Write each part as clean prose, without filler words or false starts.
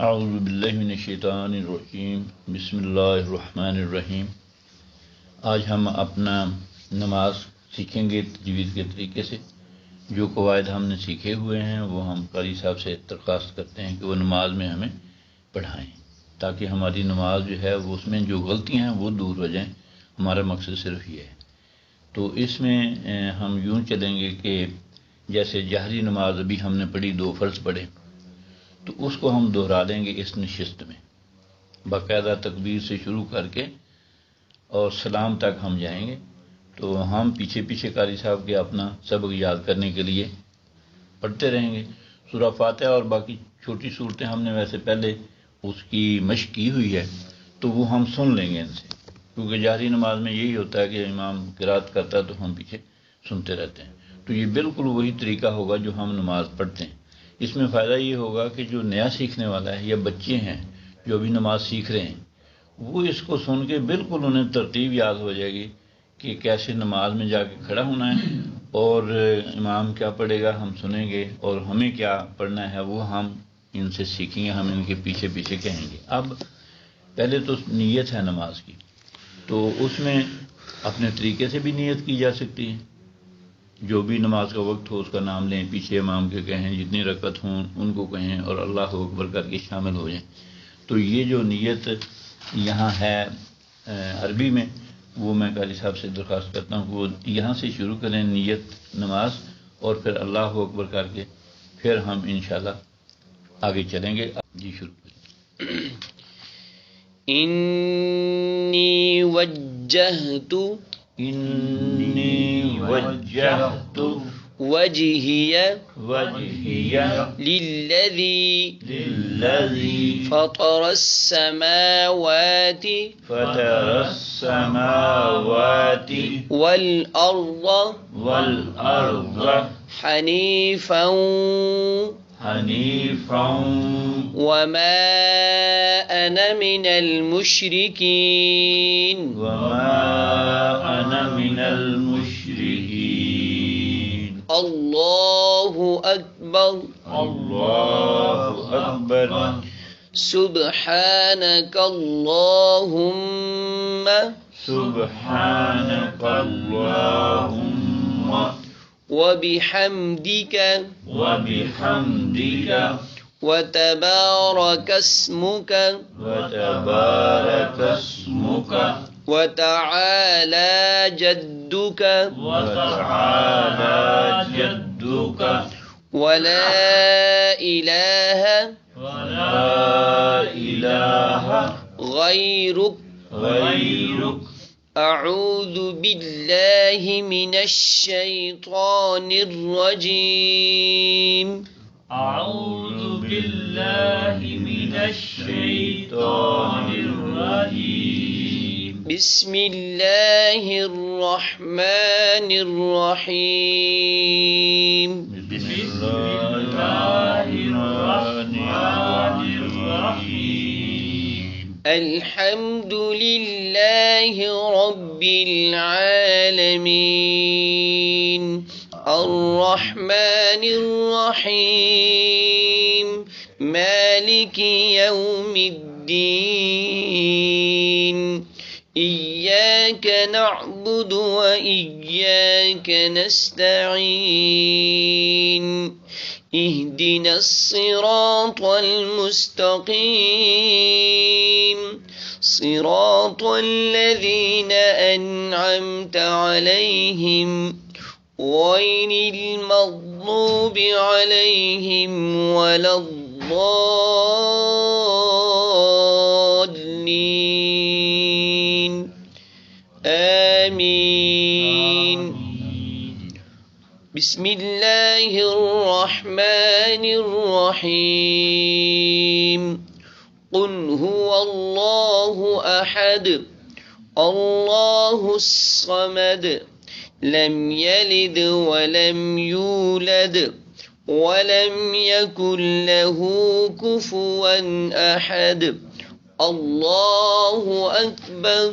अऊज़ु बिल्लाहि मिनश्शैतानिर्रजीम बिस्मिल्लाहिर्रहमानिर्रहीम। आज हम अपना नमाज सीखेंगे तजवीज़ के तरीके से। जो कवायद हमने सीखे हुए हैं वो हम कारी साहब से दरख्वास्त करते हैं कि वो नमाज में हमें पढ़ाएं, ताकि हमारी नमाज जो है वो उसमें जो गलतियां हैं वो दूर हो जाएं। हमारा मकसद सिर्फ ये है। तो इसमें हम यूँ चलेंगे कि जैसे जहरी नमाज अभी हमने पढ़ी, 2 फ़र्ज़ पढ़े, तो उसको हम दोहरा लेंगे इस नशिस्त में। बाकायदा तकबीर से शुरू करके और सलाम तक हम जाएंगे। तो हम पीछे पीछे कारी साहब के अपना सबक याद करने के लिए पढ़ते रहेंगे। सूरह फातिहा और बाकी छोटी सूरतें हमने वैसे पहले उसकी मशक की हुई है, तो वो हम सुन लेंगे इनसे, क्योंकि जाहरी नमाज में यही होता है कि इमाम किरात करता है तो हम पीछे सुनते रहते हैं। तो ये बिल्कुल वही तरीका होगा जो हम नमाज पढ़ते हैं। इसमें फ़ायदा ये होगा कि जो नया सीखने वाला है या बच्चे हैं जो अभी नमाज सीख रहे हैं, वो इसको सुन के बिल्कुल उन्हें तरतीब याद हो जाएगी कि कैसे नमाज में जाके खड़ा होना है और इमाम क्या पढ़ेगा हम सुनेंगे, और हमें क्या पढ़ना है वो हम इनसे सीखेंगे, हम इनके पीछे पीछे कहेंगे। अब पहले तो नीयत है नमाज की, तो उसमें अपने तरीके से भी नीयत की जा सकती है। जो भी नमाज का वक्त हो उसका नाम लें, पीछे इमाम के कहें, जितनी रकत हों उनको कहें और अल्लाह अकबर करके शामिल हो जाएं। तो ये जो नीयत यहाँ है अरबी में, वो मैं कारी साहब से दरख्वास्त करता हूँ वो यहाँ से शुरू करें नीयत नमाज, और फिर अल्लाह अकबर करके फिर हम इंशाल्लाह आगे चलेंगे। जी शुरू करें। इन्नी वज्जहतु वजहिया लिल्लज़ी फ़तरस समावाति वल अर्ज़ हनीफ़न वमा अना मिनल मुश्रिकीन। अल्लाहु अकबर सुब्हानक अल्लाहुम्मा व बिहम्दिका व तबारक अस्मुका व तआला जद्दुका व ला इलाहा गैरुक अऊज़ु बिल्लाहि मिनश शैतानिर रजीम। बिस्मिल्लाहिर रहमानिर रहीम। अल्हम्दुलिल्लाहि रब्बिल आलमीन अर्रहमानिर रहीम मालिकी यौमिद्दीन इय्याक नअबुदु व इय्याक नस्तईन इहदिनस सिरातल मुस्तकीम सिरातल लज़ीना अन्अमता अलैहिम गैरिल मग़्दूबि अलैहिम वलद्दाल्लीन। आमीन। बिस्मिल्लाहिर रहमानिर रहीम। कुल हुवल्लाहु अहद अल्लाहुस समद लम यलिद वलम यूलद वलम यकुल लहू कुफुवन अहद। अल्लाहु अकबर।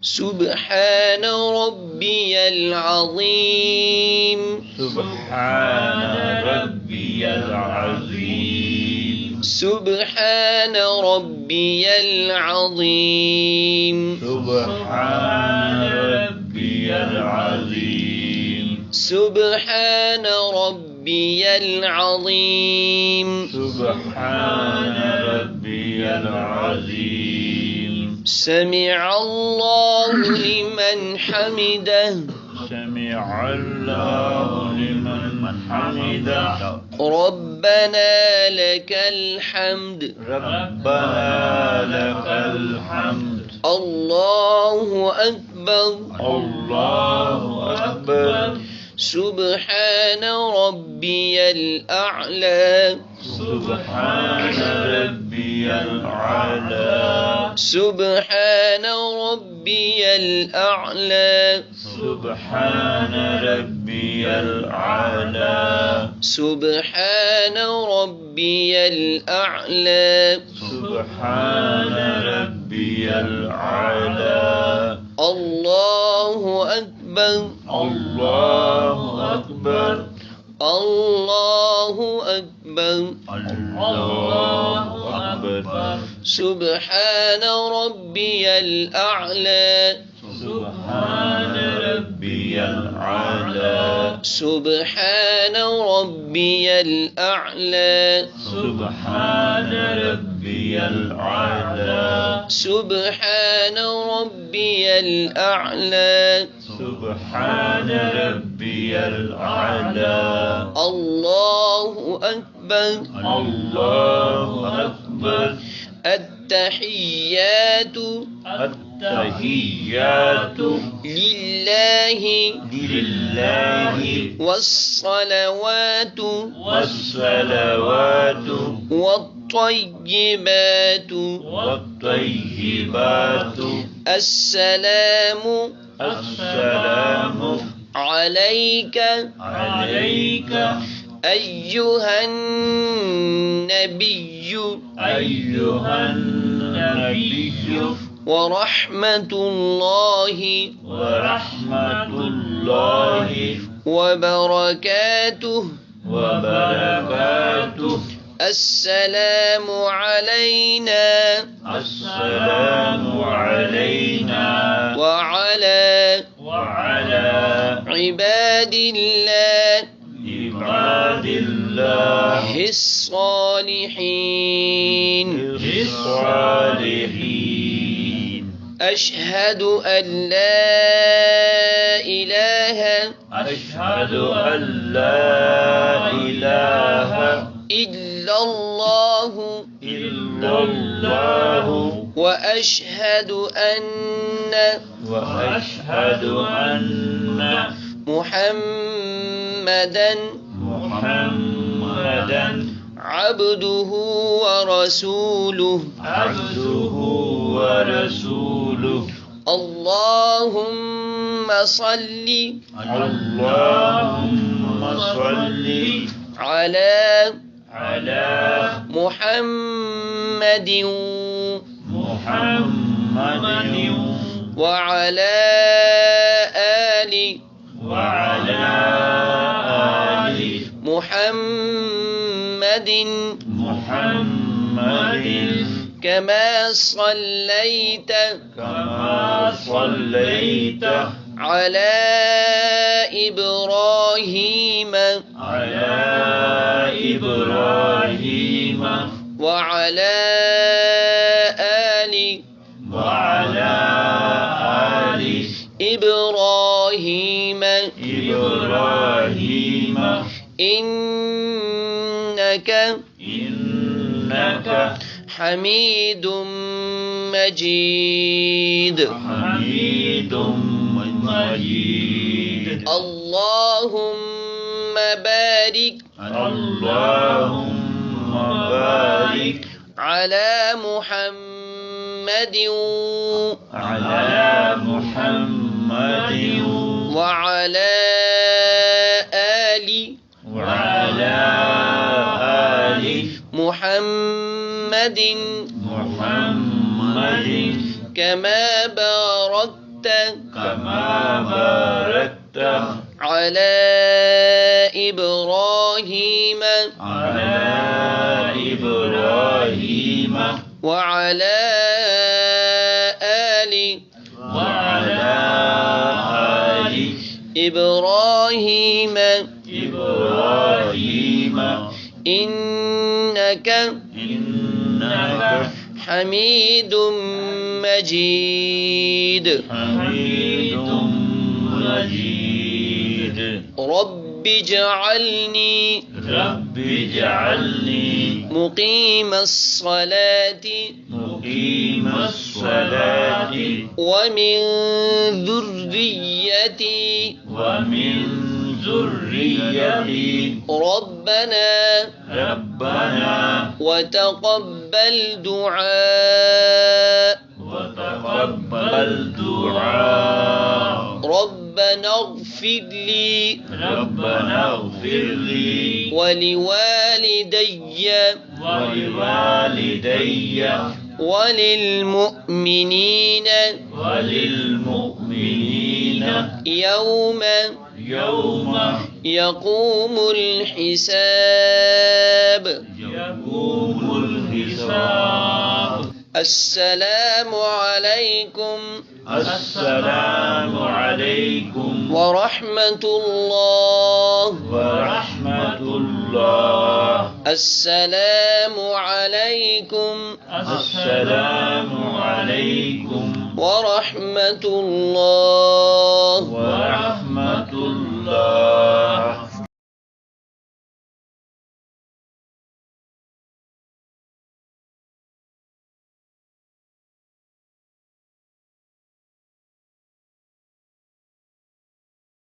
सुब्हान रब्बियल अज़ीम। सुब्हान रब्बियल العظيم سبحان ربي العظيم سبحان ربي العظيم سبحان ربي العظيم سبحان ربي العظيم سمع الله لمن حمده سمع الله لمن حمده ربنا لك الحمد ربنا لك الحمد الله أكبر الله أكبر سبحان ربي الأعلى سبحان ربي الأعلى سبحان ربي الأعلى سبحان ربي الأعلى سبحان ربي الأعلى سبحان ربي الأعلى الله أكبر الله أكبر الله أكبر الله أكبر سبحان ربي الأعلى سبحان ربي الأعلى سبحان ربي الأعلى سبحان ربي الأعلى سبحان ربي الأعلى سبحان ربي الأعلى الله أكبر الله أكبر التحيات التحيات لله لله والصلوات والصلوات والطيبات والطيبات السلام السلام عليك أيها النبي أيها النبي ورحمة الله ورحمة الله وبركاته وبركاته السلام علينا السلام علينا وعلى عباد الله عباد الله الصالحين الصالحين أشهد أن لا إله أشهد أن لا إله إلا الله إلا الله وأشهد أن محمدا عبده ورسوله اللهم صل على محمد وعلى آل محمد كما صليت على إبراهيم وعلى آل إبراهيم إنك حميد مجيد اللهم بارك على محمد وعلى آل محمد كما باركت على إبراهيم وعلى آل إبراهيم إنك حميد مجيد رب اجعلني مقيم الصلاة ومن ذريتي ربنا وتقبل دعاء ربنا اغفر لي ولوالدي وللمؤمنين يوم يقوم الحساب السلام عليكم ورحمة الله السلام عليكم ورحمة الله